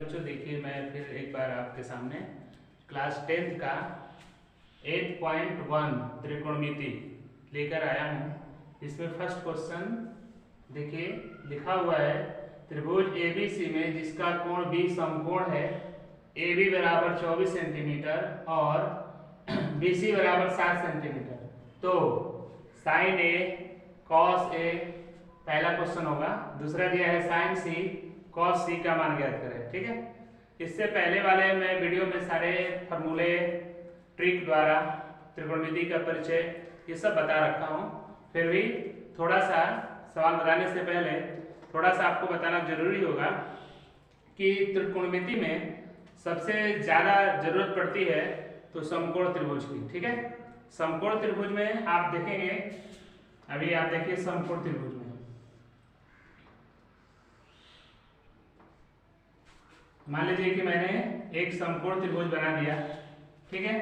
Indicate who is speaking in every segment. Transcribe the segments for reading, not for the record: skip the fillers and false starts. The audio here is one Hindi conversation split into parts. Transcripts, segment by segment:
Speaker 1: बच्चों देखिए, मैं फिर एक बार आपके सामने क्लास 10th का 8.1 त्रिकोणमिति लेकर आया हूँ। इसमें फर्स्ट क्वेश्चन देखिए लिखा हुआ है, त्रिभुज एबीसी में जिसका कोण बी समकोण है, ए बी बराबर 24 सेंटीमीटर और बी सी बराबर 7 सेंटीमीटर, तो साइन ए कॉस ए पहला क्वेश्चन होगा। दूसरा दिया है साइन सी कॉस सी का मान ज्ञात करें। ठीक है, इससे पहले वाले मैं वीडियो में सारे फॉर्मूले ट्रिक द्वारा त्रिकोणमिति का परिचय ये सब बता रखा हूँ। फिर भी थोड़ा सा सवाल बताने से पहले थोड़ा सा आपको बताना जरूरी होगा कि त्रिकोणमिति में सबसे ज़्यादा जरूरत पड़ती है तो समकोण त्रिभुज की। ठीक है, समकोण त्रिभुज में आप देखेंगे, अभी आप देखिए समकोण त्रिभुज में मान लीजिए कि मैंने एक समकोण त्रिभुज बना दिया। ठीक है,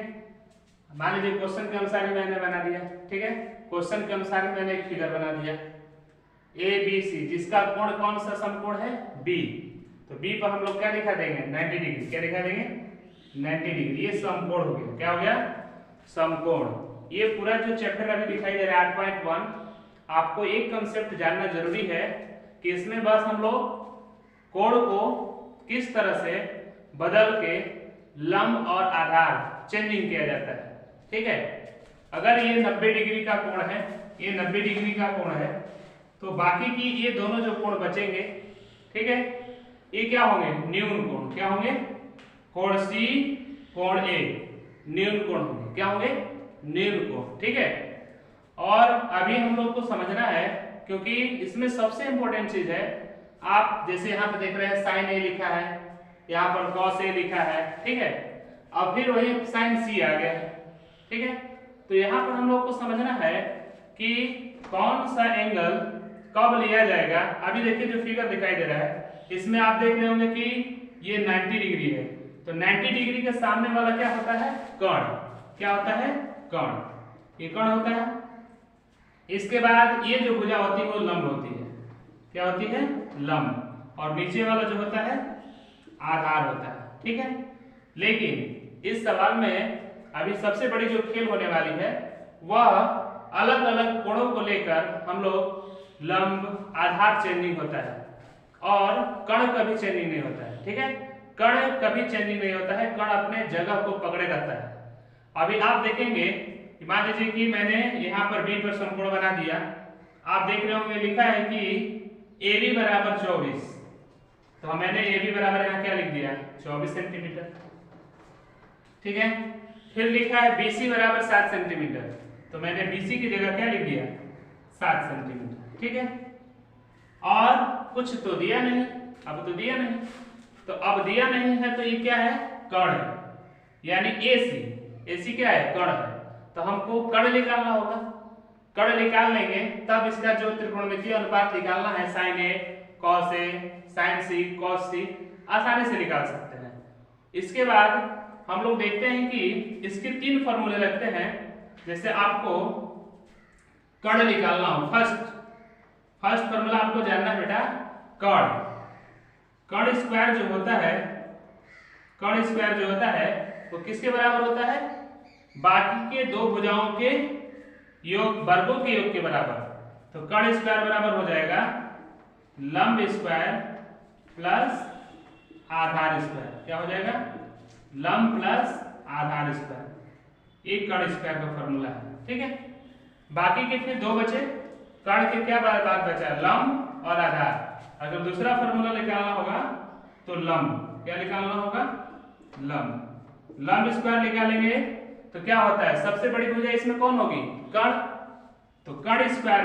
Speaker 1: मान लीजिए क्वेश्चन के अनुसार ही मैंने बना दिया। ठीक है, क्वेश्चन के अनुसार ही मैंने एक फिगर बना दिया ए बी सी, जिसका कोण कौन सा समकोण है, बी। तो बी पर हम लोग क्या दिखा देंगे, 90 डिग्री। क्या दिखा देंगे, 90 डिग्री। ये समकोण हो गया। क्या हो गया, समकोण। ये पूरा जो चैप्टर अभी दिखाई दे रहा है 8.1, आपको एक कंसेप्ट जानना जरूरी है कि इसमें बस हम लोग कोण को किस तरह से बदल के लंब और आधार चेंजिंग किया जाता है। ठीक है, अगर ये 90 डिग्री का कोण है, ये 90 डिग्री का कोण है, तो बाकी की ये दोनों जो कोण बचेंगे, ठीक है, ये क्या होंगे, न्यून कोण। क्या होंगे, कोण सी कोण ए न्यून कोण होंगे। क्या होंगे, न्यून कोण। ठीक है, और अभी हम लोग को समझना है, क्योंकि इसमें सबसे इंपॉर्टेंट चीज है, आप जैसे यहाँ पे देख रहे हैं साइन ए लिखा है, यहाँ पर कॉस ए लिखा है। ठीक है, अब फिर वही साइन सी आ गया है। ठीक है, तो यहाँ पर हम लोग को समझना है कि कौन सा एंगल कब लिया जाएगा। अभी देखिए जो फिगर दिखाई दे रहा है, इसमें आप देख रहे होंगे कि ये 90 डिग्री है, तो 90 डिग्री के सामने वाला क्या होता है, कर्ण। क्या होता है, कर्ण। ये कर्ण होता है। इसके बाद ये जो भुजा होती है वो लंब होती है। क्या होती है, लंब। और नीचे वाला जो होता है आधार होता है। ठीक है, लेकिन इस सवाल में अभी सबसे बड़ी जो खेल होने वाली है वह अलग अलग कोणों को लेकर हम लोग लंब आधार चेंजिंग होता है और कर्ण कभी चेंजिंग नहीं होता है। ठीक है, कर्ण कभी चेंजिंग नहीं होता है, कर्ण अपने जगह को पकड़े रहता है। अभी आप देखेंगे, मान लीजिए कि मैंने यहाँ पर बी पर समकोण बना दिया। आप देख रहे होंगे लिखा है कि ए बी बराबर 24, तो मैंने ए बी बराबर यहाँ क्या लिख दिया, 24 सेंटीमीटर। ठीक है, फिर लिखा है बी सी बराबर 7 सेंटीमीटर, तो मैंने बी सी की जगह क्या लिख दिया, 7 सेंटीमीटर। ठीक है, और कुछ तो दिया नहीं, अब तो दिया नहीं, तो अब दिया नहीं है तो ये क्या है, कर्ण है, यानी ए सी। ए सी क्या है, कर्ण है, तो हमको कर्ण निकालना होगा। कर्ण निकाल लेंगे तब इसका जो त्रिकोणमितीय अनुपात निकालना है, sign A cos A sign C cos सी, आसानी से निकाल सकते हैं। इसके बाद हम लोग देखते हैं कि इसके 3 फॉर्मूले लगते हैं। जैसे आपको कर्ण निकालना हो, फर्स्ट फॉर्मूला आपको जानना है बेटा, कर्ण स्क्वायर जो होता है, कर्ण स्क्वायर जो होता है वो किसके बराबर होता है, बाकी के दो भुजाओं के योग, वर्गों के योग के बराबर। तो कर्ण स्क्वायर बराबर हो जाएगा लंब स्क्वायर प्लस आधार स्क्वायर। क्या हो जाएगा, लंब प्लस आधार स्क्वायर। एक कर्ण स्क्वायर का फॉर्मूला है। ठीक है, बाकी के फिर 2 बचे, कर्ण के क्या बात बचा, लंब और आधार। अगर दूसरा फॉर्मूला निकालना होगा तो लंब, क्या निकालना होगा, लंब स्क्वायर निकालेंगे तो क्या होता है, सबसे बड़ी भुजा इसमें कौन होगी, कर्ण। तो कर्ण स्क्वायर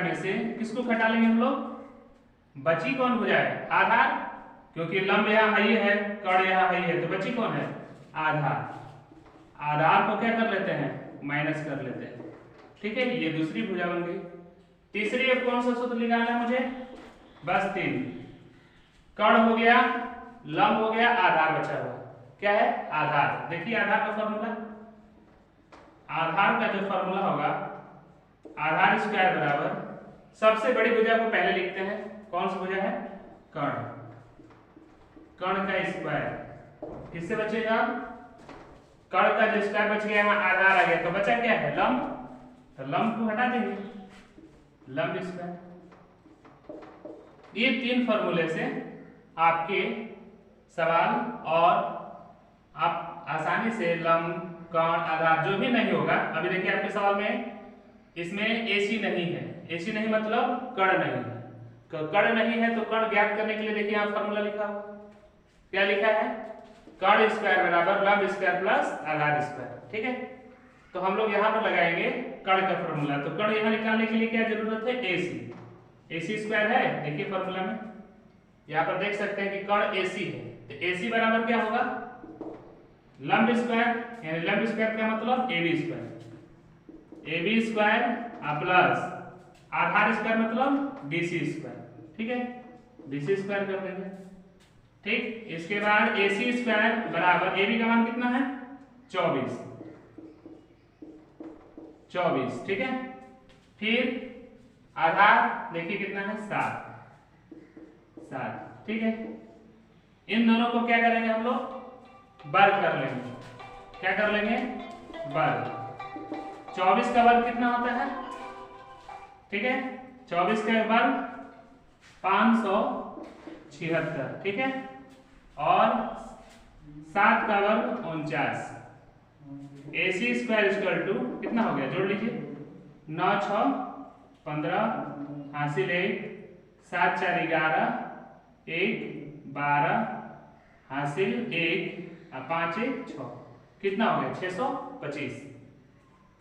Speaker 1: में से किसको घटा लेंगे हम लोग, बची कौन भुजा है, आधार, क्योंकि लंब यहाँ हाई है, कर्ण यहाँ हाई है, तो बची कौन है, आधार। आधार को क्या कर लेते हैं, माइनस कर लेते हैं। ठीक है, ये दूसरी भुजा बन गई। तीसरी अब कौन सा सूत्र निकालना है मुझे, बस 3, कर्ण हो गया, लंब हो गया, आधार बचा हुआ क्या है, आधार। देखिए आधार का फॉर्मूला, आधार का जो फॉर्मूला होगा, आधार स्क्वायर बराबर सबसे बड़ी भुजा को पहले लिखते हैं, कौन सा भुजा है? कर्ण। कर्ण का स्क्वायर किससे बचेगा? कर्ण का जो स्क्वायर बच गया यहाँ आधार आ गया, तो बचा क्या है? लंब। तो लंब को हटा देंगे, लंब स्क्वायर। ये 3 फॉर्मूले से आपके सवाल और आप आसानी से लंब, कर्ण, आधार जो भी नहीं होगा। अभी देखिए आपके सवाल में इसमें AC नहीं है, AC नहीं मतलब कर्ण नहीं है। कर्ण नहीं है तो कर्ण ज्ञात करने के लिए देखिए यहाँ फॉर्मूला लिखा हुआ, क्या लिखा है? कर्ण स्क्वायर बराबर लंब स्क्वायर प्लस आधार स्क्वायर। ठीक है, तो हम लोग यहाँ पर लगाएंगे कर्ण का फॉर्मूला। तो कर्ण यहाँ निकालने के लिए क्या जरूरत है? AC स्क्वायर है, देखिए फॉर्मूला में यहाँ पर देख सकते हैं कि कर्ण AC है, तो AC बराबर क्या होगा? लंब स्क्वायर, यानी लंब स्क्वायर का मतलब AB square, AB square plus आधार स्क्वायर मतलब DC स्क्वायर। ठीक है, DC स्क्वायर कर देंगे। ठीक, इसके बाद AC स्क्वायर बराबर AB का मान कितना है? 24। ठीक है, फिर आधार देखिए कितना है? 7। ठीक है, इन दोनों को क्या करेंगे हम लोग? वर्ग कर लेंगे। क्या कर लेंगे? वर्ग। 24 का वर्ग कितना होता है? ठीक है, 24 का वर्ग 576। ठीक है, और 7 का वर्ग 49। AC स्क्वायर इक्वल टू कितना हो गया? जोड़ लीजिए, 9 6 15 हासिल 1 7 4 11 1 12 हासिल 1 5 1 6, कितना हो गया? 625।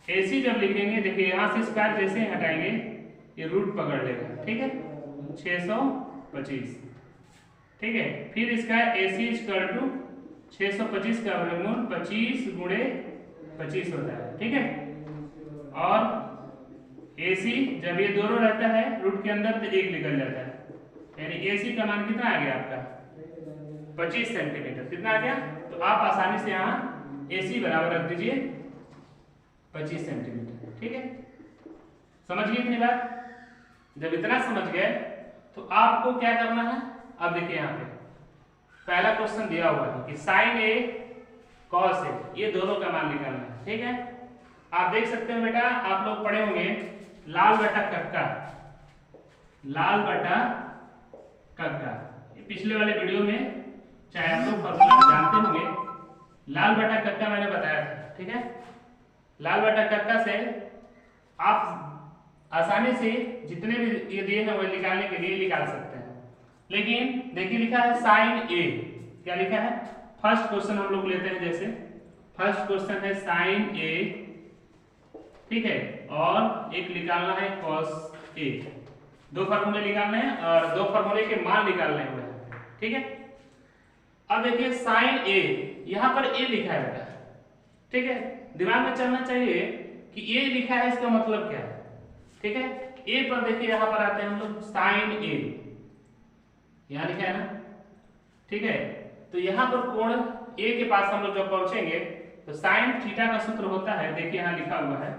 Speaker 1: AC जब लिखेंगे देखिए यहाँ से स्क्वायर जैसे ही हटाएंगे ये रूट पकड़ लेगा। ठीक है, 625। ठीक है, फिर इसका AC इक्वल टू 625 का वर्गमूल 25 गुणे 25 होता है। ठीक है, और AC जब ये दोनों रहता है रूट के अंदर तो 1 निकल जाता है, यानी AC का मान कितना आ गया आपका? 25 सेंटीमीटर। कितना आ गया? तो आप आसानी से यहाँ AC बराबर रख दीजिए 25 सेंटीमीटर। ठीक है, समझ गए इतनी बात? जब इतना समझ गए तो आपको क्या करना है? अब देखिए यहाँ पे पहला क्वेश्चन दिया हुआ है कि sin A cos A, ये दोनों का मान निकालना है। ठीक है, आप देख सकते हैं बेटा, आप लोग पढ़े होंगे लाल बटा कक्का, लाल बटा कक्का। पिछले वाले वीडियो में चाहे आप लोग फॉर्मूला जानते होंगे, लाल बटा कक्का मैंने बताया था। ठीक है, लाल बटा कक्का से आप आसानी से जितने भी ये दिए हैं वो निकालने के लिए निकाल सकते हैं। लेकिन देखिए लिखा है sin A, क्या लिखा है? फर्स्ट क्वेश्चन हम लोग लेते हैं, जैसे फर्स्ट क्वेश्चन है sin A। ठीक है, और एक निकालना है cos A। 2 फार्मूले निकालने हैं और 2 फार्मूले के मान निकालने हुए हैं। ठीक है, अब देखिए sin A, यहाँ पर A लिखा है बेटा। ठीक है, दिमाग में चलना चाहिए कि A लिखा है, इसका मतलब क्या है? ठीक है, A पर देखिए यहाँ पर आते हैं हम लोग sin A, यहाँ लिखा है ना। ठीक है, तो यहाँ पर कोण A के पास हम लोग जब पहुंचेंगे तो sin थीटा का सूत्र होता है, देखिए यहाँ लिखा हुआ है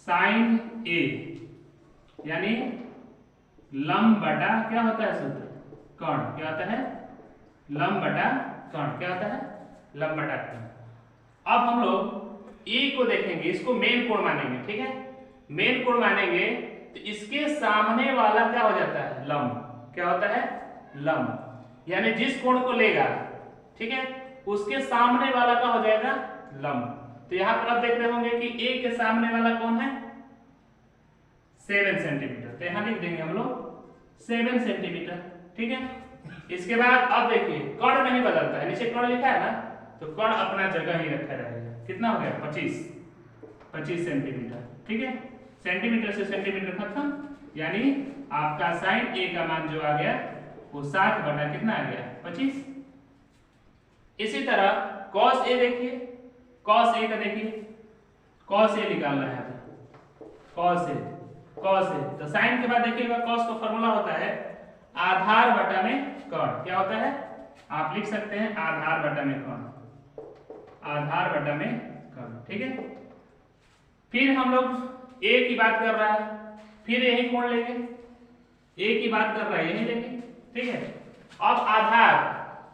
Speaker 1: sin A, यानी लंब बटा क्या होता है सूत्र? कर्ण। क्या होता है? लंब बटा कर्ण। क्या होता है? लंब बटा कर्ण। अब हम लोग A को देखेंगे, इसको मेन कोण मानेंगे। ठीक है, मेन कोण मानेंगे तो इसके सामने वाला क्या हो जाता है? लंब। क्या होता है? लंब, यानी जिस कोण को लेगा, ठीक है, उसके सामने वाला क्या हो जाएगा? लंब। तो यहां पर आप देख रहे होंगे कि A के सामने वाला कौन है? 7 सेंटीमीटर। तो यहां लिख देंगे हम लोग 7 सेंटीमीटर। ठीक है, इसके बाद अब देखिए कर्ण नहीं बदलता है, नीचे कर्ण लिखा है ना, तो कर्ण अपना जगह ही रखा रहेगा। कितना हो गया? 25 सेंटीमीटर। ठीक है, सेंटीमीटर से सेंटीमीटर खत्म, यानी आपका sin A का मान जो आ गया वो 7 बटा कितना आ गया? 25। इसी तरह cos A देखिए, cos A का देखिए, cos A निकालना है cos A तो sin के बाद देखिएगा cos का फॉर्मूला होता है आधार बटा में कर्ण। क्या होता है? आप लिख सकते हैं आधार बटा में कर्ण, आधार बटा में कर्ण। ठीक है, फिर हम लोग A की बात कर रहा है, फिर यही कोण लेंगे, ए की बात कर रहा है यही लेंगे, ठीक है। अब आधार,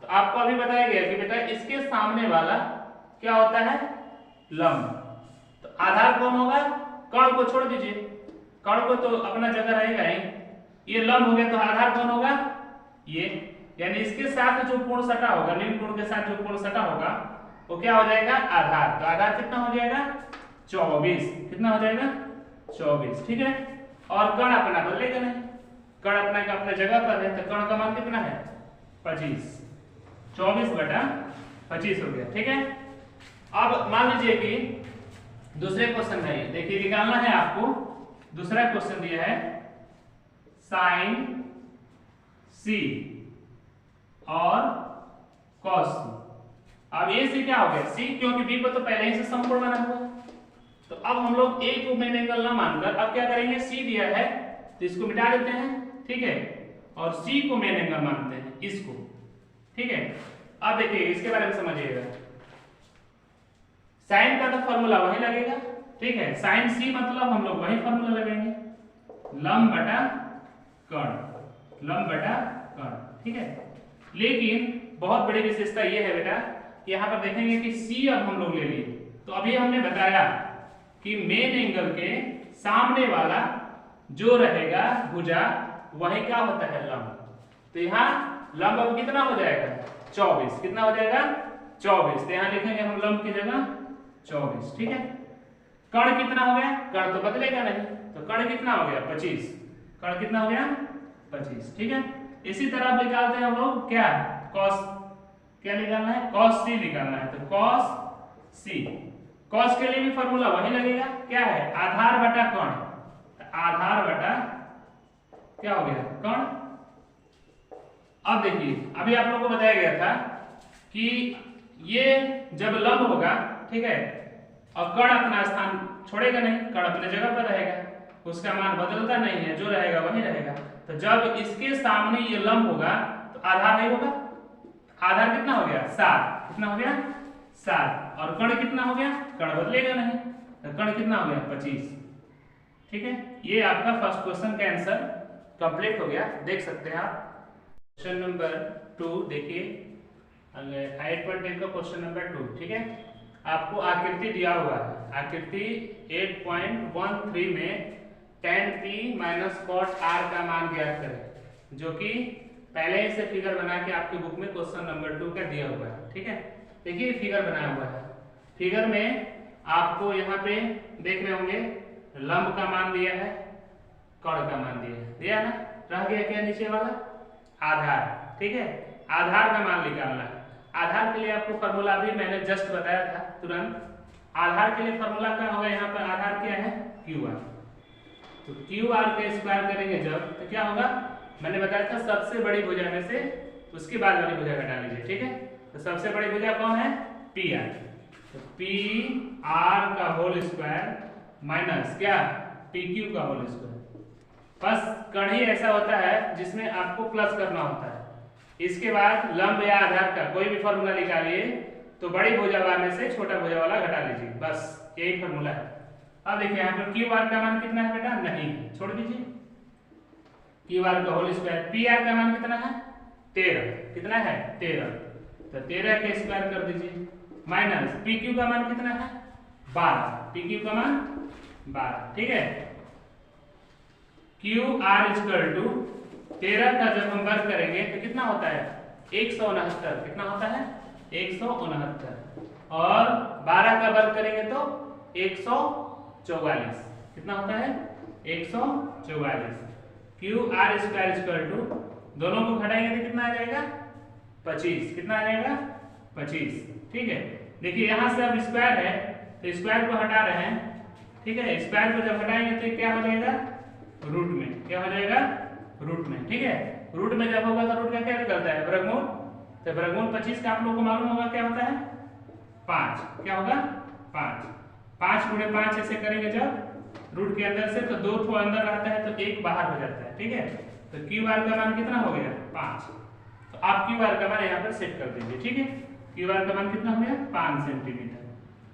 Speaker 1: तो आपको अभी बताया गया कि बेटा इसके सामने वाला क्या होता है, लंब। तो आधार कौन होगा, कर्ण को छोड़ दीजिए, कर्ण को तो अपना जगह रहेगा ही, ये लंब हो गया तो आधार कौन होगा, ये, यानी इसके साथ जो कोण सटा होगा, निम्न कोण के साथ जो कोण सटा होगा वो क्या हो जाएगा, आधार। तो आधार कितना हो जाएगा, 24, कितना हो जाएगा, 24, ठीक है। और कर्ण अपना बदलेगा नहीं, कर्ण अपना का अपने जगह पर है, तो कर्ण का मान कितना है, 25, 24/25 हो गया, ठीक है। अब मान लीजिए कि दूसरे क्वेश्चन में ये देखिए निकालना है आपको, दूसरा क्वेश्चन दिया है साइन सी और कॉस सी। अब ए से क्या हो गया, सी, क्योंकि बी पर तो पहले ही से समकोण बना हुआ है, तो अब हम लोग ए को मेन एंगल ना मानकर अब क्या करेंगे, सी दिया है तो इसको मिटा देते हैं, ठीक है, और सी को मेन एंगल मानते हैं इसको, ठीक है। अब देखिए इसके बारे में समझिएगा, साइन का तो फॉर्मूला वही लगेगा, ठीक है, साइन सी मतलब हम लोग वही फॉर्मूला लगाएंगे, लंब बटा कर्ण, लंब बटा कर्ण, ठीक है। लेकिन बहुत बड़ी विशेषता ये है बेटा, यहाँ पर देखेंगे कि सी अब हम लोग ले लिए, तो अभी हमने बताया कि मेन एंगल के सामने वाला जो रहेगा भुजा वही क्या होता है, लंब। तो यहाँ लंब अब कितना हो जाएगा, 24, कितना हो जाएगा, 24, तो यहाँ लिखेंगे हम लंब की जगह 24, ठीक है। कर्ण कितना हो गया, कर्ण तो बदलेगा नहीं, तो कर्ण कितना हो गया, 25, कर्ण कितना हो गया, 25, ठीक है। इसी तरह अब निकालते हैं हम लोग क्या, कॉस, क्या निकालना है, कॉस सी निकालना है, तो कॉस सी, कॉस के लिए भी फॉर्मूला वही लगेगा, क्या है, आधार बटा कर्ण, आधार बटा क्या हो गया, कर्ण। अब देखिए अभी आप लोगों को बताया गया था कि ये जब लंब होगा, ठीक है, और कर्ण अपना स्थान छोड़ेगा नहीं, कर्ण अपने जगह पर रहेगा, उसका मान बदलता नहीं है, जो रहेगा वही रहेगा। तो जब इसके सामने ये लंब होगा तो आधार नहीं होगा, आधार कितना हो गया, 7, कितना हो गया, 7, और कर्ण कितना हो गया, कर्ण बदलेगा नहीं, तो कर्ण कितना हो गया, 25, ठीक है। ये आपका फर्स्ट क्वेश्चन का आंसर कंप्लीट हो गया, देख सकते हैं आप। क्वेश्चन नंबर 2 देखिए, 8.10 का क्वेश्चन नंबर 2, ठीक है। आपको आकृति दिया हुआ है, आकृति 8.13 में tan p minus cot r का मान ज्ञात करें, जो कि पहले ही से फिगर बना के आपकी बुक में क्वेश्चन नंबर 2 का दिया हुआ है, ठीक है। देखिए फिगर बनाया हुआ है, फिगर में आपको यहाँ पे देख रहे होंगे लंब का मान दिया है, कर्ण का मान दिया ना, रह गया क्या नीचे वाला, आधार, ठीक है। आधार का मान निकालना है, आधार के लिए आपको फॉर्मूला भी मैंने जस्ट बताया था तुरंत, आधार के लिए फॉर्मूला क्या होगा, यहाँ पर आधार क्या है, QR, तो QR का स्क्वायर करेंगे जब तो क्या होगा, मैंने बताया था सबसे बड़ी भुजा में से उसके बाद वाली भुजा घटा लीजिए, ठीक है। तो सबसे बड़ी भुजा कौन है, PR, तो PR का होल स्क्वायर माइनस क्या, PQ का होल स्क्वायर। बस कर्ण ही ऐसा होता है जिसमें आपको प्लस करना होता है। इसके बाद लंब या आधार का कोई भी फॉर्मूला निकालिए तो बड़ी भुजा में से छोटा भुजा वाला घटा लीजिए, बस यही फॉर्मूला है। अब देखिए यहाँ पर QR का मान कितना है बेटा, नहीं, छोड़ दीजिए, QR का होल स्क्वायर, PR का मान कितना है, 13, कितना है, 13, तो 13 के स्क्वायर कर दीजिए, माइनस PQ का मान कितना है, 12, PQ का मान 12, ठीक है। QR इक्वल टू 13 का जब हम वर्ग करेंगे तो कितना होता है, 169, कितना होता है, 169, और 12 का वर्ग करेंगे तो 144, कितना होता है, 144। QR स्क्वायर इक्वल टू दोनों को घटाएंगे तो कितना आ जाएगा, 25, कितना आ जाएगा, 25, ठीक है। देखिए यहाँ से अब स्क्वायर है तो स्क्वायर को हटा रहे हैं, ठीक है, स्क्वायर को जब हटाएंगे तो क्या हो जाएगा, रूट में, क्या हो जाएगा, रूट में, ठीक है। रूट में जब होगा तो रूट का क्या निकलता है, वर्गमूल, तो वर्गमूल 25 का आप लोगों को मालूम होगा क्या होता है, 5, क्या होगा, 5, 5 गुणे 5 ऐसे करेंगे जब रूट के अंदर से, तो 2 ठो अंदर रहता है तो 1 बाहर हो जाता है, ठीक है। तो QR का मान कितना हो गया, 5, तो आप QR का मान यहाँ पर सेट कर दीजिए, ठीक है। QR का मान कितना हो गया, 5 सेंटीमीटर।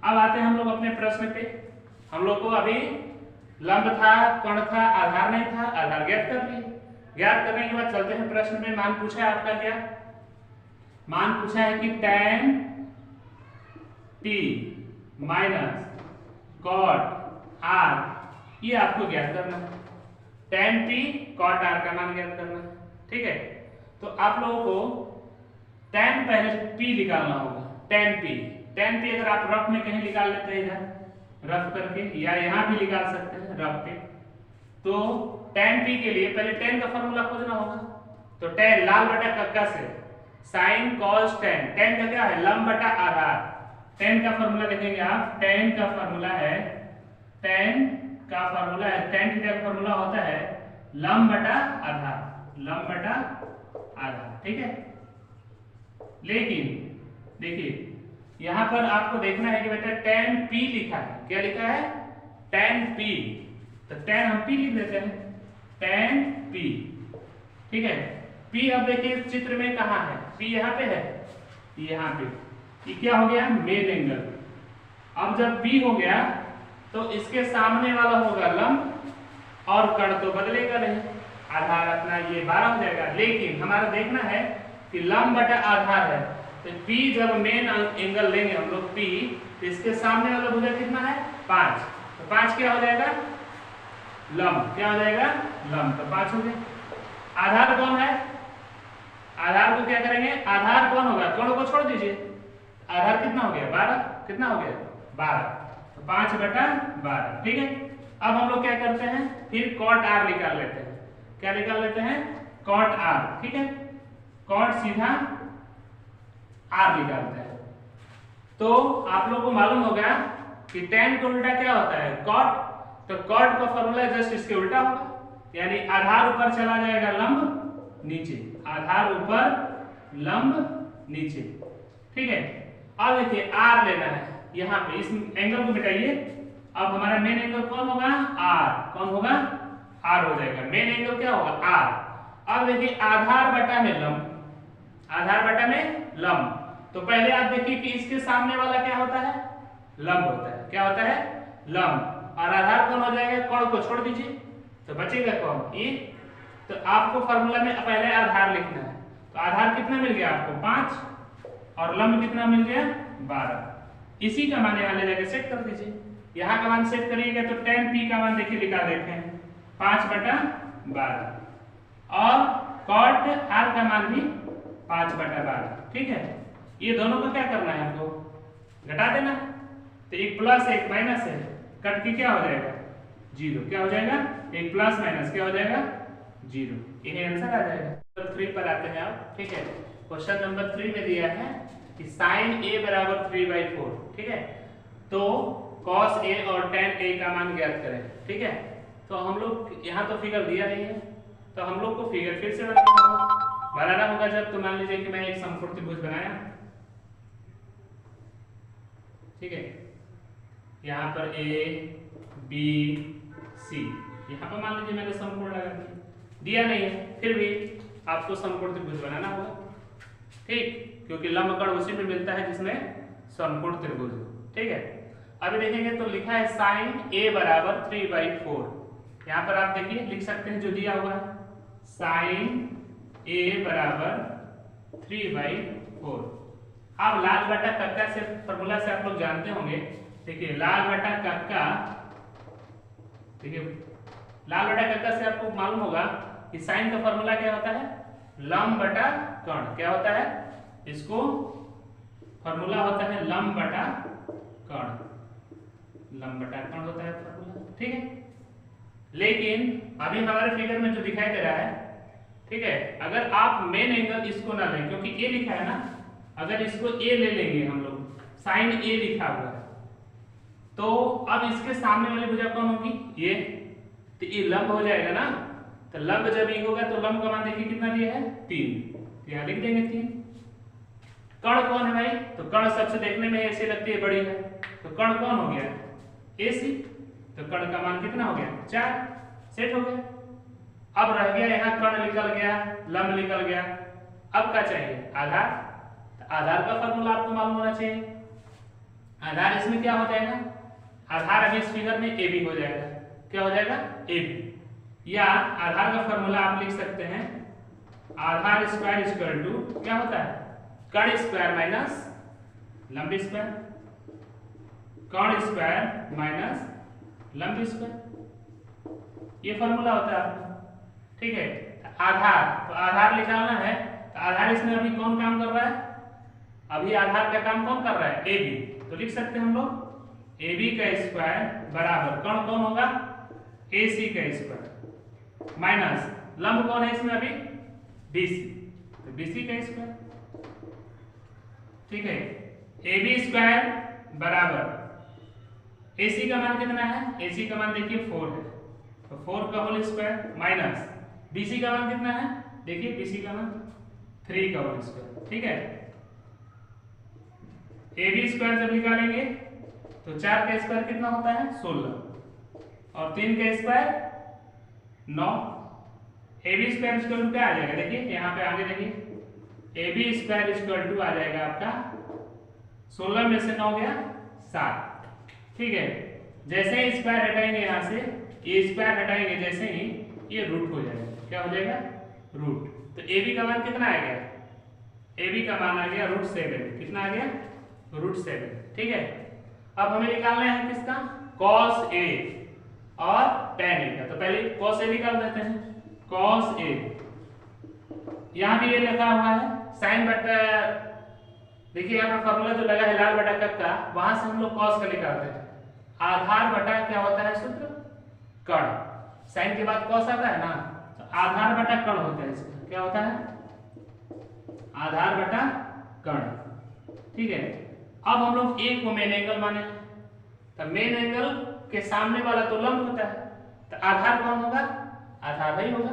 Speaker 1: अब आते हैं हम लोग अपने प्रश्न पे, हम लोग को अभी लंब था, कर्ण था, आधार नहीं था, आधार ज्ञात कर लिए। ज्ञात करने के बाद चलते हैं प्रश्न में। मान पूछा है आपका क्या, मान पूछा है कि tan p minus cot r, ये आपको ज्ञात करना है। tan p cot r का मान ज्ञात करना है, ठीक है। तो आप लोगों को tan पहले p निकालना होगा। tan p अगर आप रफ में कहीं निकाल लेते हैं, इधर रफ करके, या यहाँ भी निकाल सकते हैं रफ पे। तो tan p के लिए पहले tan का फॉर्मूला खोजना होगा। तो tan लाल बटा कक्का से sin cos tan, tan का क्या है, लंब बटा आधार। tan का फॉर्मूला देखेंगे आप, tan का फॉर्मूला है, tan थीटा का फॉर्मूला होता है लंब बटा आधार, लंब बटा आधार, ठीक है। लेकिन देखिए यहां पर आपको देखना है कि बेटा tan p लिखा है, क्या लिखा है, tan p, तो tan हम p लिख देते हैं, tan p, ठीक है। p अब देखिए चित्र में कहां है, p यहां पे है, यहां पे, ये क्या हो गया, मेन एंगल। अब जब p हो गया तो इसके सामने वाला होगा लंब और कण तो बदलेगा नहीं, आधार अपना ये 12 हो जाएगा। लेकिन हमारा देखना है कि लंब बटा आधार है, तो P जब मेन एंगल लेंगे हम लोग P, तो इसके सामने वाला भुजा कितना है, 5, तो 5 क्या हो जाएगा, लंब, क्या हो जाएगा, लंब, तो 5 हो गया। आधार कौन है, आधार को क्या करेंगे, आधार कौन होगा, कोण को छोड़ दीजिए, आधार कितना हो गया, 12, कितना हो गया, 12, तो 5 बटा 12, ठीक है। अब हम लोग क्या करते हैं, फिर cot r निकाल लेते हैं, क्या निकाल लेते हैं, cot r, ठीक है। cot सीधा r निकालते हैं। तो आप लोगों को मालूम होगा कि tan का उल्टा क्या होता है, cot, तो cot का फॉर्मूला जस्ट इसके उल्टा होगा, यानी आधार ऊपर चला जाएगा, लंब नीचे, आधार ऊपर लंब नीचे, ठीक है। अब देखिए r लेना है, यहाँ पे इस एंगल को मिटाइए। अब हमारा मेन एंगल कौन होगा, r, कौन होगा, r हो जाएगा, मेन एंगल क्या होगा, r। अब देखिए आधार बटा में लंब, आधार बटा में लंब, तो पहले आप देखिए कि इसके सामने वाला क्या होता है, लंब होता है, क्या होता है, लंब, और आधार कौन हो जाएगा, कोण को छोड़ दीजिए, तो बचेगा कौन, ये। तो आपको फार्मूला में पहले आधार लिखना है, तो आधार कितना मिल गया आपको, 5, और लंब कितना मिल गया, 12। इसी का मान यहाँ ले जाकर सेट कर दीजिए, यहाँ का मान सेट करिएगा तो tan p का मान देखिए निकाल देते हैं, 5 बटा 12, और cot r का मान भी 5 बटा 12, ठीक है। ये दोनों को क्या करना है, हमको घटा देना, तो एक प्लस एक माइनस है, कट के क्या हो जाएगा, 0, क्या हो जाएगा, एक प्लस माइनस क्या हो जाएगा, 0, ये आंसर आ जाएगा। नंबर 3 पर आते हैं आप, ठीक है। क्वेश्चन नंबर 3 में दिया है कि sin a बराबर 3/4, ठीक है। तो cos a और tan a का मान ज्ञात करें, ठीक है। तो हम लोग यहाँ तो फिगर दिया नहीं है, तो हम लोग को फिगर फिर से बनाना होगा जब, तो मान लीजिए कि मैं एक समकोण त्रिभुज बनाया, ठीक है। यहाँ पर a b c, यहाँ पर मान लीजिए मैंने समकोण लगा दिया नहीं है, फिर भी आपको समकोण त्रिभुज बनाना होगा, ठीक, क्योंकि लंब कण उसी में मिलता है जिसमें समकोण त्रिभुज, ठीक है। अभी देखेंगे तो लिखा है sin a बराबर 3/4, यहाँ पर आप देखिए लिख सकते हैं जो दिया हुआ है, sin a बराबर 3/4। अब लाल बटा कक्का से फॉर्मूला से आप लोग जानते होंगे, देखिए लाल बटा कक्का, देखिए लाल बटा कक्का से आपको मालूम होगा कि साइन का फॉर्मूला क्या होता है, लंब बटा कर्ण, क्या होता है, इसको फॉर्मूला होता है लंब बटा कर्ण, लंब बटा कर्ण होता है फॉर्मूला, ठीक है। लेकिन अभी हमारे फिगर में जो दिखाई दे रहा है, ठीक है, अगर आप मेन एंगल इसको ना लें, क्योंकि ए लिखा है ना, अगर इसको ए ले लेंगे हम लोग, साइन ए लिखा हुआ है, तो अब इसके सामने वाली भुजा कौन होगी, ये, तो ये लंब हो जाएगा ना, तो लंब जब ये होगा तो लंब का मान देखिए कितना दिया है, 3, यहाँ लिख देंगे 3। कर्ण कौन है भाई, तो कर्ण सबसे देखने में ऐसी लगती है बड़ी है, तो कर्ण कौन हो गया, AC, तो कर्ण का मान कितना हो गया, 4, सेट हो गया। अब रह गया यहाँ कर्ण निकल गया, लंब निकल गया, अब क्या चाहिए, आधार, तो आधार का फॉर्मूला आपको मालूम होना चाहिए। आधार इसमें क्या हो जाएगा, आधार अभी इस फिगर में AB हो जाएगा, क्या हो जाएगा, AB, या आधार का फॉर्मूला आप लिख सकते हैं, आधार स्क्वायर इक्वल टू क्या होता है, कर्ण स्क्वायर माइनस लंब स्क्वायर, कर्ण स्क्वायर माइनस लंब स्क्वायर, ये फॉर्मूला होता है आपका। ठीक है, आधार, तो आधार निकालना है, तो आधार इसमें अभी कौन काम कर रहा है, अभी आधार का काम कौन कर रहा है, ए बी, तो लिख सकते हैं हम लोग ए बी का स्क्वायर बराबर कौन कौन होगा, ए सी का स्क्वायर माइनस लंब कौन है इसमें अभी, बी सी, तो बी सी का स्क्वायर। ठीक है, ए बी स्क्वायर बराबर ए सी का मान कितना है, ए सी का मान देखिए 4 है, तो 4 का whole square minus B C का मान कितना है, देखिए बी सी का मान 3 का होल स्क्वायर। ठीक है, ए बी स्क्वायर जब निकालेंगे तो 4 का स्क्वायर कितना होता है 16 और 3 का square 9, A B square equal to क्या आ जाएगा, देखिए यहाँ पे आगे देखिए A B square equal to आ जाएगा आपका 16 में से 9 गया 7। ठीक है, जैसे ही स्क्वायर हटाएंगे यहाँ से, ये स्क्वायर हटाएंगे जैसे ही ये रूट हो जाएगा, क्या हो जाएगा रूट, तो ए बी का मान कितना आ गया, ए बी का मान आ गया √7, कितना आ गया √7। ठीक है, अब हमें निकालना है किसका, cos A और tan A का, तो पहले cos A निकाल देते हैं, cos A, यहाँ भी ये लिखा हुआ है sin बटा, देखिए यहाँ पर फॉर्मूला जो लगा है लाल बटा कक्का, वहां से हम लोग cos का निकालते हैं, आधार बटा क्या होता है सूत्र, कर्ण, sin के बाद cos आता है ना, तो आधार बटा कर्ण होता है इसका, क्या होता है आधार बटा कर्ण। ठीक है, अब हम लोग ए को मेन एंगल माने, तो मेन एंगल के सामने वाला तो लंब होता है, तो आधार कौन होगा, आधार ही होगा,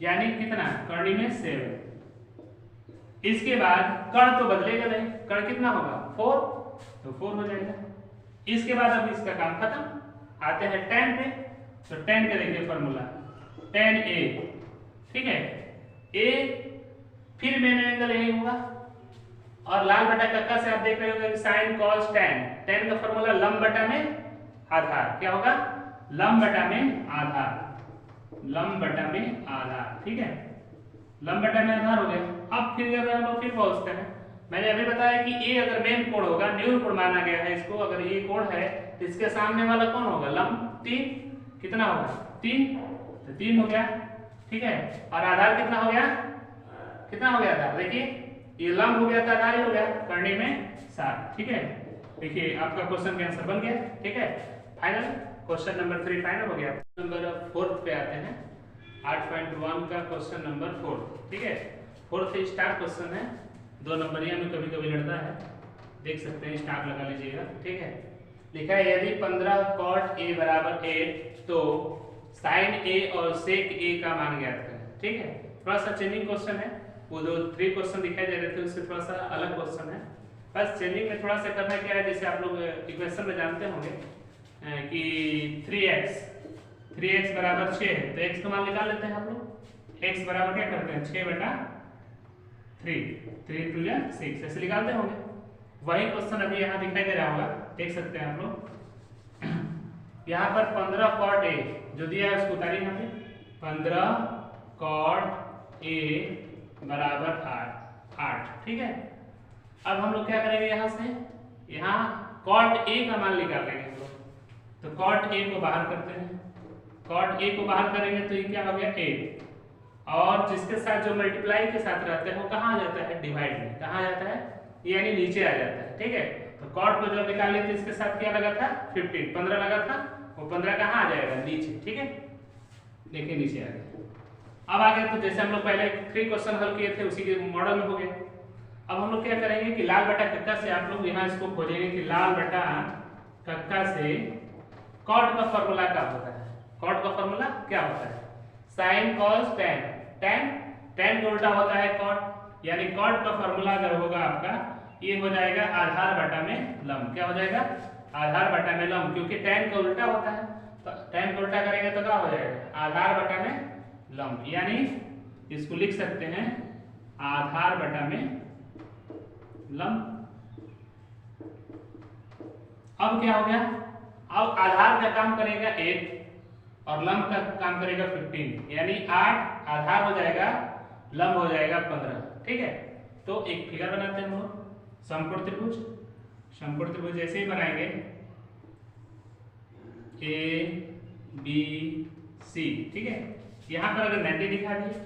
Speaker 1: यानी कितना कर्णी में 7। इसके बाद कर्ण तो बदलेगा नहीं, कर्ण कितना होगा 4, तो 4 हो जाएगा। इसके बाद अब इसका काम खत्म, आते हैं tan पे, तो tan का देखिए फॉर्मूला tan A। ठीक है, A फिर मेन एंगल यही होगा, और लाल बटा कक्का से आप देख रहे होंगे sin cos tan, tan का फॉर्मूला लंब बटा में आधार, क्या होगा लंब बटा में आधार, लंब बटा में आधार। ठीक है, लंब बटा में आधार हो गया। अब फिर हम लोग फिर पहुंचते हैं, मैंने अभी बताया कि ए अगर मेन कोण होगा, न्यून कोण माना गया है इसको, अगर ये कोण है तो इसके सामने वाला कौन होगा लंब 3, कितना होगा 3, तो 3 हो गया। ठीक है, और आधार कितना हो गया, कितना हो गया था, देखिए ये लंब हो गया था, आधार हो गया कर्णी में 7। ठीक है, देखिए आपका क्वेश्चन का आंसर बन गया। ठीक है, फाइनल क्वेश्चन नंबर 3 फाइनल हो गया। नंबर 4 पे आते हैं, 8.1 का क्वेश्चन नंबर 4। ठीक है, 4th स्टार क्वेश्चन है, 2 नंबरिया में कभी कभी लड़ता है, देख सकते हैं स्टार लगा लीजिएगा। ठीक है, लिखा है यदि 15 cot A बराबर 8 तो sin A और sec A का मान ज्ञात करें। ठीक है, थोड़ा सा चेंजिंग क्वेश्चन है, वो जो 3 क्वेश्चन दिखाई दे रहे थे उससे थोड़ा सा अलग क्वेश्चन है, बस चेंजिंग में थोड़ा सा करना क्या है, जैसे आप लोग इक्वेशन में जानते होंगे कि 3x बराबर 6 है, तो x का मान निकाल लेते हैं आप लोग, x बराबर क्या करते हैं 6 बटा 3, 3 2 या 6 ऐसे निकालते होंगे। वही क्वेश्चन अभी यहाँ दिखाई दे रहा होगा, देख सकते हैं आप लोग। यहाँ पर 15 cot A जो दिया है उसको उतारिए, यहाँ पे 15 cot A बराबर 8। ठीक है, अब हम लोग क्या करेंगे, यहाँ से यहाँ cot A का मान निकाल लेंगे हम लोग, तो cot A को बाहर करते हैं, cot A को बाहर करेंगे तो ये क्या हो गया 8, और जिसके साथ जो मल्टीप्लाई के साथ रहता है वो कहाँ आ जाता है डिवाइड में, कहाँ आ जाता है यानी नीचे आ जाता है। ठीक है, तो cot को जब निकाल लेते इसके साथ क्या लगा था 15 लगा था, वो 15 कहाँ आ जाएगा नीचे। ठीक है, देखिए नीचे आ गया। अब आ गया, तो जैसे हम लोग पहले 3 क्वेश्चन हल किए थे उसी के मॉडल में हो गए। अब हम लोग क्या करेंगे कि लाल बटा कक्का से आप लोग यहाँ इसको खोजेंगे कि लाल बटा कक्का से cot का फॉर्मूला क्या होता है, cot का फॉर्मूला क्या होता है sin cos tan, tan का उल्टा होता है cot, यानी cot का फॉर्मूला अगर होगा आपका ये हो जाएगा आधार बटा में लंब, क्या हो जाएगा आधार बटा में लंब, क्योंकि tan का उल्टा होता है, तो tan का उल्टा करेंगे तो क्या हो जाएगा आधार बटा में लंब, यानी इसको लिख सकते हैं आधार बटा में लंब। अब क्या हो गया, अब आधार का काम करेगा 8 और लंब का काम करेगा 15, यानी 8 आधार हो जाएगा, लंब हो जाएगा 15। ठीक है, तो एक फिगर बनाते हैं हम लोग समकोण त्रिभुज। समकोण त्रिभुज जैसे ही बनाएंगे ए बी सी, ठीक है, यहाँ पर अगर 90 दिखा दिए,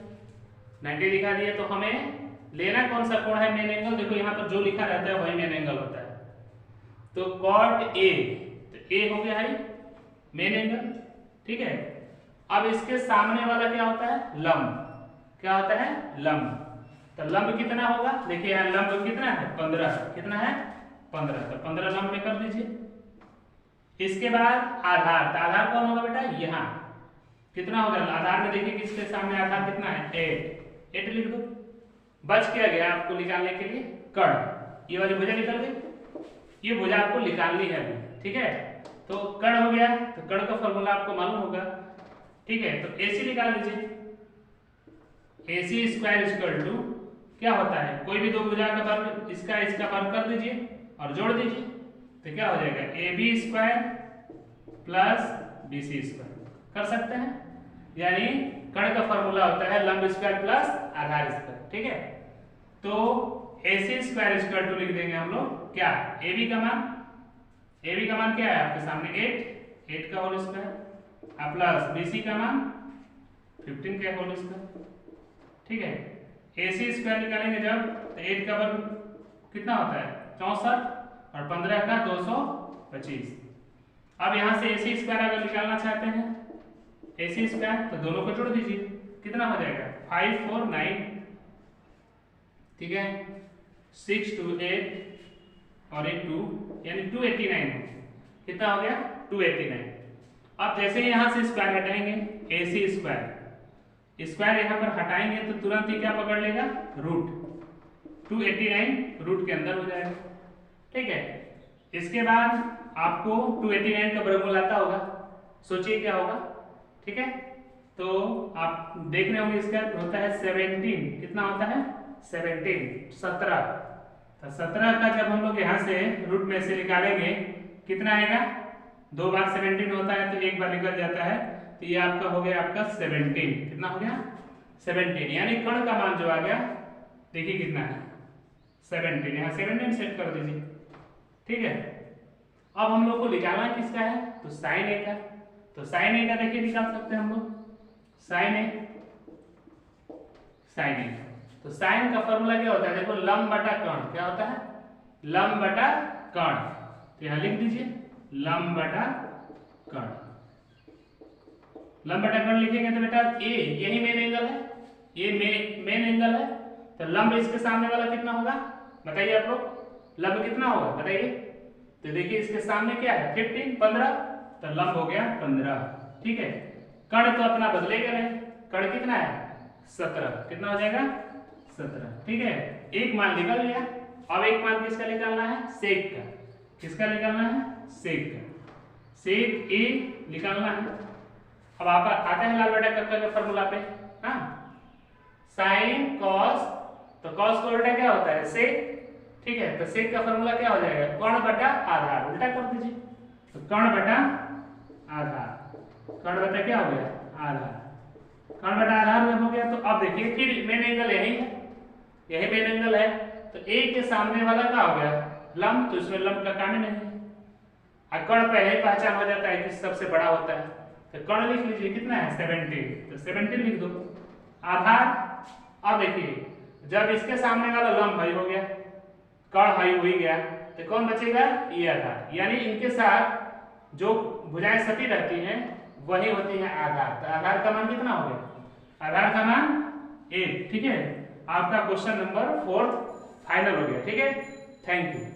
Speaker 1: 90 दिखा दिए तो हमें लेना कौन सा कोण है, मेन एंगल। देखो यहाँ पर जो लिखा रहता है वही मेन एंगल होता है, तो कॉट ए, तो ए हो गया है मेन एंगल। ठीक है, अब इसके सामने वाला क्या होता है, लंब। क्या होता है, लंब। तो लंब कितना होगा, देखिए यहाँ लंब कितना है, 15। कितना है, 15। तो 15 लंब में कर दीजिए। इसके बाद आधार, तो आधार कौन होगा बेटा, यहाँ कितना होगा आधार में, देखिए किसके सामने आधार कितना है, 8। 8 लिख दो। बच क्या गया आपको निकालने के लिए, कर्ण। ये वाली भुजा निकल गई, ये भुजा आपको निकालनी है अभी। ठीक है, तो कर्ण हो गया, तो कर्ण का फॉर्मूला आपको मालूम होगा। ठीक है, तो AC निकाल दीजिए। AC स्क्वायर इक्वल टू क्या होता है, कोई भी दो भुजा का वर्ग, इसका वर्ग कर दीजिए और जोड़ दीजिए, तो क्या हो जाएगा, AB square plus BC square. कर सकते हैं, यानी कर्ण का फॉर्मूला होता है लंब स्क्वायर प्लस आधार स्क्वायर। ठीक है, तो AC स्क्वायर इक्वल टू लिख देंगे हम लोग क्या, AB का मान, AB का मान क्या है आपके सामने 8 का होल स्क्वायर प्लस BC का मान 15 का होल स्क्वायर। ठीक है, AC स्क्वायर निकालेंगे जब, तो 8 का वर्ग कितना होता है 64 और 15 का 225। अब यहाँ से AC स्क्वायर अगर निकालना चाहते हैं AC स्क्वायर, तो दोनों को जोड़ दीजिए, कितना हो जाएगा 549। ठीक है, 6 2 8 और 1 2, यानी 289। कितना हो गया 289। अब जैसे यहाँ से स्क्वायर हटाएंगे, AC स्क्वायर यहाँ पर हटाएंगे तो तुरंत ही क्या पकड़ लेगा, रूट। 289 रूट के अंदर हो जाएगा। ठीक है, इसके बाद आपको 289 का वर्गमूल आता होगा, सोचिए क्या होगा। ठीक है, तो आप देख रहे होंगे इसका होता है 17। कितना होता है 17। तो 17 का जब हम लोग यहाँ से रूट में से निकालेंगे कितना आएगा, 2 बार 17 होता है तो एक बार निकल जाता है, तो ये आपका हो गया आपका 17। कितना हो गया 17, यानी कर्ण का मान जो आ गया देखिए कितना है 17। यहाँ 17 सेट कर दीजिए। ठीक है, अब हम लोग को निकालना किसका है, तो साइन ए का। तो साइन ए का देखिए निकाल सकते हैं हम लोग, साइन ए। तो साइन का फॉर्मूला क्या होता है, देखो लंब बटा कर्ण। क्या होता है, लंब बटा कर्ण। तो यहाँ लिख दीजिए लंब बटा कर्ण। लंब बटा कर्ण लिखेंगे तो बेटा ए यही मेन एंगल है, ये मेन एंगल है, तो लंब इसके सामने वाला कितना होगा बताइए आप लोग, लंब कितना होगा बताइए। तो देखिए इसके सामने क्या है 15, तो लंब हो गया 15। ठीक है, कर्ण तो अपना बदलेगा नहीं, कर्ण कितना है 17। कितना हो जाएगा 17। ठीक है, एक मान निकल गया। अब एक मान किसका निकालना है, सेक का। किसका निकालना है, सेक का। सेक ए निकालना है। अब आप आते हैं लाल बटा कक्का के फॉर्मूला पे। हाँ, साइन कॉस, तो कॉस का उल्टा क्या होता है सेक। ठीक है, तो सेक का फॉर्मूला क्या हो जाएगा, कर्ण बटा आधार। उल्टा कर दीजिए, तो कर्ण बटा आधार। कर्ण बटा क्या हो गया आधार, कर्ण बटा आधार में हो गया। तो अब देखिए फिर मेन एंगल यही है, यही मेन एंगल है, तो ए के सामने वाला क्या हो गया लंब, तो इसमें लंब का काम ही नहीं है। कर्ण पहले ही पहचान हो जाता है कि सबसे बड़ा होता है, तो कर्ण लिख लीजिए कितना है 17, तो 17 लिख दो। आधार, अब देखिए जब इसके सामने वाला लंब हाई हो गया, कर्ण हाई हो ही गया, तो कौन बचेगा ये आधार, यानी इनके साथ जो भुजाएं सटी रहती हैं वही होती है आधार। तो आधार का मान कितना हो गया, आधार का मान 8। ठीक है, आपका क्वेश्चन नंबर 4 फाइनल हो गया। ठीक है, थैंक यू।